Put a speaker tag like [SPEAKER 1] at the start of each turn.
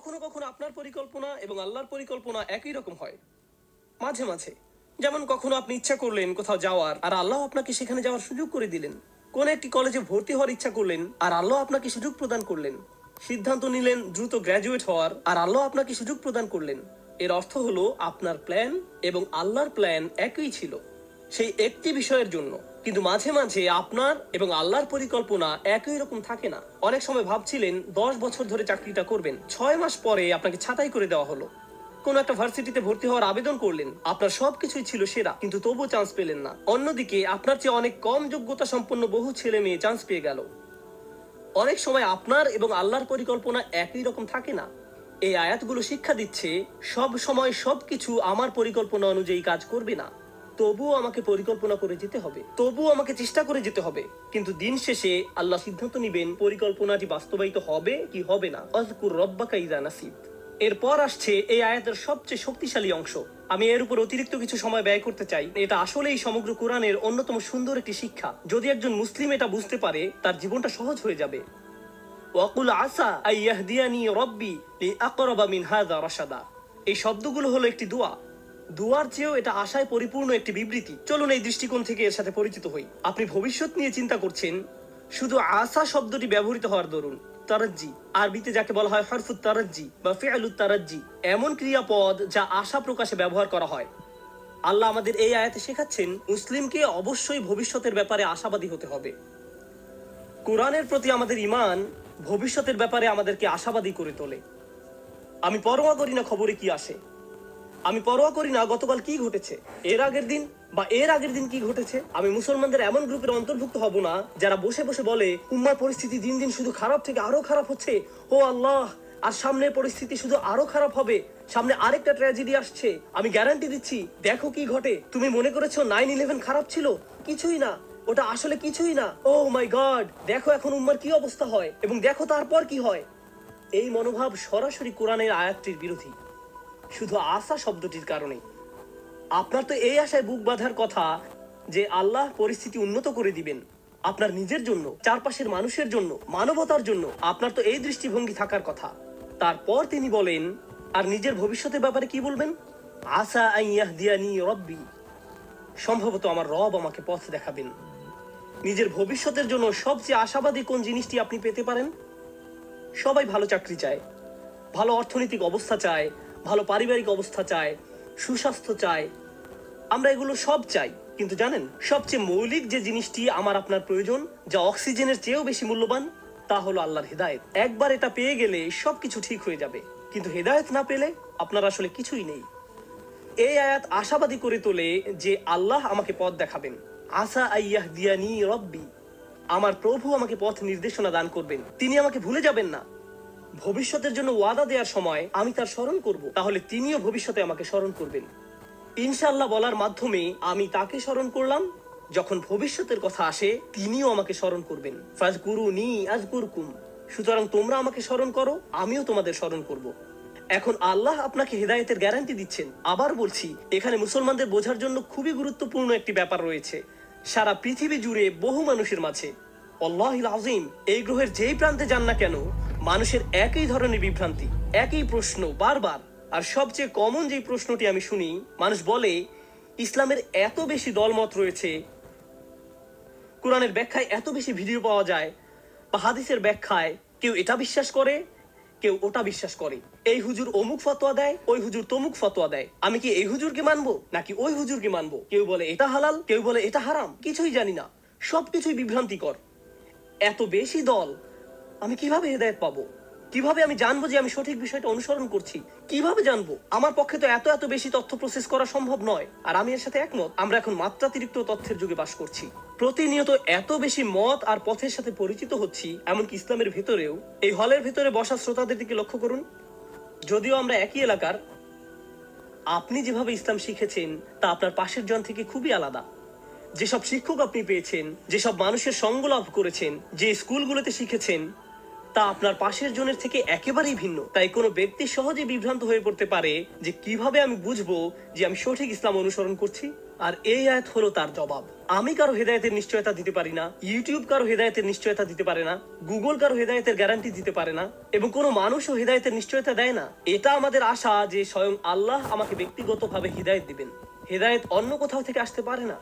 [SPEAKER 1] কখনো কখনো আপনার পরিকল্পনা এবং আল্লাহর পরিকল্পনা একই রকম হয়। মাঝে মাঝে যেমন কখনো আপনি ইচ্ছা করলেন কোথাও যাওয়ার, আর আল্লাহ আপনাকে সেখানে যাওয়ার সুযোগ করে দিলেন। কোন একটি কলেজে ভর্তি হওয়ার ইচ্ছা করলেন, আর আল্লাহ আপনাকে সুযোগ প্রদান করলেন। সিদ্ধান্ত নিলেন দ্রুত গ্র্যাজুয়েট হওয়ার, আর আল্লাহ আপনাকে সুযোগ প্রদান করলেন। এর অর্থ হলো আপনার প্ল্যান এবং আল্লাহর প্ল্যান একই ছিল সেই একটি বিষয়ের জন্য। কিন্তু মাঝে মাঝে আপনার এবং আল্লাহর পরিকল্পনা একই রকম থাকে না। অনেক সময় ভাবছিলেন 10 বছর ধরে চাকরিটা করবেন, 6 মাস পরে আপনাকে ছাঁটাই করে দেওয়া হলো। কোন একটা ভার্সিটিতে ভর্তি হওয়ার আবেদন করলেন, আপনার সবকিছুই ছিল সেরা, কিন্তু তবুও চান্স পেলেন না। অন্যদিকে আপনার চেয়ে অনেক কম যোগ্যতা সম্পন্ন বহু ছেলে মেয়ে চান্স পেয়ে গেল। অনেক সময় আপনার এবং আল্লাহর পরিকল্পনা একই রকম থাকে না। এই আয়াতগুলো শিক্ষা দিচ্ছে সব সময় সবকিছু আমার পরিকল্পনা অনুযায়ী কাজ করবে না। তবুও আমাকে পরিকল্পনা করে যেতে হবে, তবুও আমাকে চেষ্টা করে যেতে হবে। কিন্তু দিন শেষে আল্লাহ সিদ্ধান্ত নিবেন পরিকল্পনাটি বাস্তবায়িত হবে কি হবে না। আযকুর রাব্বাকা ইযা নাসিত। এরপর আসছে এই আয়াতের সবচেয়ে শক্তিশালী অংশ। আমি এর উপর অতিরিক্ত কিছু সময় ব্যয় করতে চাই। এটা আসলেই সমগ্র কোরআনের অন্যতম সুন্দর একটি শিক্ষা। যদি একজন মুসলিম এটা বুঝতে পারে, তার জীবনটা সহজ হয়ে যাবে। ওয়াকুল আসা আইয়াহদিয়ানি রব্বি লিআকরাবা মিন হাযা রাশাদা। এই শব্দগুলো হলো একটি দোয়া। দুয়ার চেয়েও এটা আশায় পরিপূর্ণ একটি বিবৃতি। চলুন এই দৃষ্টিকোণ থেকে এর সাথে পরিচিত হই। আপনি ভবিষ্যৎ নিয়ে চিন্তা করছেন, শুধু আশা শব্দটি ব্যবহৃত হওয়ার দরুন তারাজ্জি, আরবিতে যাকে বলা হয় হরফুত তারাজ্জি বা ফিআলুত তারাজ্জি, এমন ক্রিয়াপদ যা আশা প্রকাশে ব্যবহার করা হয়। আল্লাহ আমাদের এই আয়াতে শেখাচ্ছেন মুসলিমকে অবশ্যই ভবিষ্যতের ব্যাপারে আশাবাদী হতে হবে। কোরআনের প্রতি আমাদের ঈমান ভবিষ্যতের ব্যাপারে আমাদেরকে আশাবাদী করে তোলে। আমি পরোয়া করি না খবরে কি আসে, আমি পরোয়া করি না গতকাল কি ঘটেছে, এর আগের দিন বা এর আগের দিন কি ঘটেছে। আমি মুসলমানদের এমন গ্রুপের অন্তর্ভুক্ত হব না যারা বসে বসে বলে উম্মার পরিস্থিতি দিন দিন শুধু খারাপ থেকে আরো খারাপ হচ্ছে, ও আল্লাহ আর সামনের পরিস্থিতি শুধু আরো খারাপ হবে, সামনে আরেকটা ট্র্যাজেডি আসছে, আমি গ্যারান্টি দিচ্ছি দেখো কি ঘটে। তুমি মনে করেছো 9/11 খারাপ ছিল, কিছুই না, ওটা আসলে কিছুই না। ও মাই গড, দেখো এখন উম্মার কি অবস্থা হয় এবং দেখো তারপর কি হয়। এই মনোভাব সরাসরি কোরআনের আয়াতটির বিরোধী, শুধু আশা শব্দটির কারণে। আপনার তো এই আশায় বুক বাঁধার কথা যে আল্লাহ পরিস্থিতি উন্নত করে দিবেন আপনার নিজের জন্য, চারপাশের মানুষের জন্য, মানবতার জন্য। আপনার তো এই দৃষ্টিভঙ্গি থাকার কথা। তারপর তিনি বলেন, আর নিজের ভবিষ্যতের ব্যাপারে কি বলবেন? আসা আইয়াহদিয়ানি রব্বি, সম্ভবত আমার রব আমাকে পথ দেখাবেন। নিজের ভবিষ্যতের জন্য সবচেয়ে আশাবাদী কোন জিনিসটি আপনি পেতে পারেন? সবাই ভালো চাকরি চায়, ভালো অর্থনৈতিক অবস্থা চায়, ভালো পারিবারিক অবস্থা চায়, সুস্বাস্থ্য চায়। আমরা এগুলো সব চাই, কিন্তু জানেন সবচেয়ে মৌলিক যে জিনিসটি আমার আপনার প্রয়োজন, যা অক্সিজেনের চেয়েও বেশি মূল্যবান, তা হলো আল্লাহর হেদায়েত। একবার এটা পেয়ে গেলে সবকিছু ঠিক হয়ে যাবে, কিন্তু হেদায়েত না পেলে আপনার আসলে কিছুই নেই। এই আয়াত আশাবাদী করে তোলে যে আল্লাহ আমাকে পথ দেখাবেন। আসা আইয়াহদিয়ানি রব্বি, আমার প্রভু আমাকে পথ নির্দেশনা দান করবেন, তিনি আমাকে ভুলে যাবেন না। ভবিষ্যতের জন্য ওয়াদা দেওয়ার সময় আমি তার স্মরণ করব, তাহলে তিনিও ভবিষ্যতে আমাকে স্মরণ করবেন। ইনশাআল্লাহ বলার মাধ্যমে আমি তাকে স্মরণ করলাম, যখন ভবিষ্যতের কথা আসে তিনিও আমাকে স্মরণ করবেন। ফাজকুরুনি আযকুরকুম, সুতরাং তোমরা আমাকে স্মরণ করো, আমিও তোমাদের স্মরণ করব। এখন আল্লাহ আপনাকে হেদায়েতের গ্যারান্টি দিচ্ছেন। আবার বলছি, এখানে মুসলমানদের বোঝার জন্য খুবই গুরুত্বপূর্ণ একটি ব্যাপার রয়েছে। সারা পৃথিবী জুড়ে বহু মানুষের মাঝে, আল্লাহিল আযীম, এই গ্রহের যেই প্রান্তে যান না কেন, মানুষের একই ধরনের বিভ্রান্তি, একই প্রশ্ন বারবার। আর সবচেয়ে কমন যে প্রশ্নটি আমি শুনি, মানুষ বলে ইসলামের এত বেশি দলমত রয়েছে, কোরআনের ব্যাখ্যায় এত বেশি ভিডিও পাওয়া যায়, বা হাদিসের ব্যাখ্যায় কেউ এটা বিশ্বাস করে, কেউ ওটা বিশ্বাস করে। এই হুজুর অমুক ফতোয়া দেয়, ওই হুজুর তমুক ফতোয়া দেয়, আমি কি এই হুজুরকে মানবো নাকি ওই হুজুরকে মানবো? কেউ বলে এটা হালাল, কেউ বলে এটা হারাম, কিছুই জানি না, সবকিছুই বিভ্রান্তিকর। এত বেশি দল, আমি কিভাবে হেদায়েত পাবো? কিভাবে আমি জানবো যে আমি সঠিক বিষয়টা অনুসরণ করছি? কিভাবে জানবো? আমার পক্ষে তো এত বেশি তথ্য প্রসেস করা সম্ভব নয়। আর আমি এর সাথে একমত। আমরা এখন মাত্রাতিরিক্ত তথ্যের যুগে বাস করছি। প্রতিনিয়ত এত বেশি মত আর পথের সাথে পরিচিত হচ্ছি, এমনকি ইসলামের ভেতরেও। এই হলের ভেতরে বসা শ্রোতাদের দিকে লক্ষ্য করুন, যদিও আমরা একই এলাকার, আপনি যেভাবে ইসলাম শিখেছেন তা আপনার পাশের জন থেকে খুবই আলাদা। যেসব শিক্ষক আপনি পেয়েছেন, যেসব মানুষের সঙ্গ লাভ করেছেন, যে স্কুলগুলোতে শিখেছেন, তা আপনার পাশের জনের থেকে একেবারেই ভিন্ন। তাই কোনো ব্যক্তি সহজে বিভ্রান্ত হয়ে পড়তে পারে যে কিভাবে আমি বুঝবো যে আমি সঠিক ইসলাম অনুসরণ করছি। আর এই আয়াত হলো তার জবাব। আমি কারো হেদায়েতের নিশ্চয়তা দিতে পারি না, ইউটিউব কারো হেদায়েতের নিশ্চয়তা দিতে পারে না, গুগল কারো হেদায়েতের গ্যারান্টি দিতে পারে না, এবং কোনো মানুষও হেদায়েতের নিশ্চয়তা দেয় না। এটা আমাদের আশা যে স্বয়ং আল্লাহ আমাকে ব্যক্তিগতভাবে হিদায়েত দিবেন। হেদায়েত অন্য কোথাও থেকে আসতে পারে না।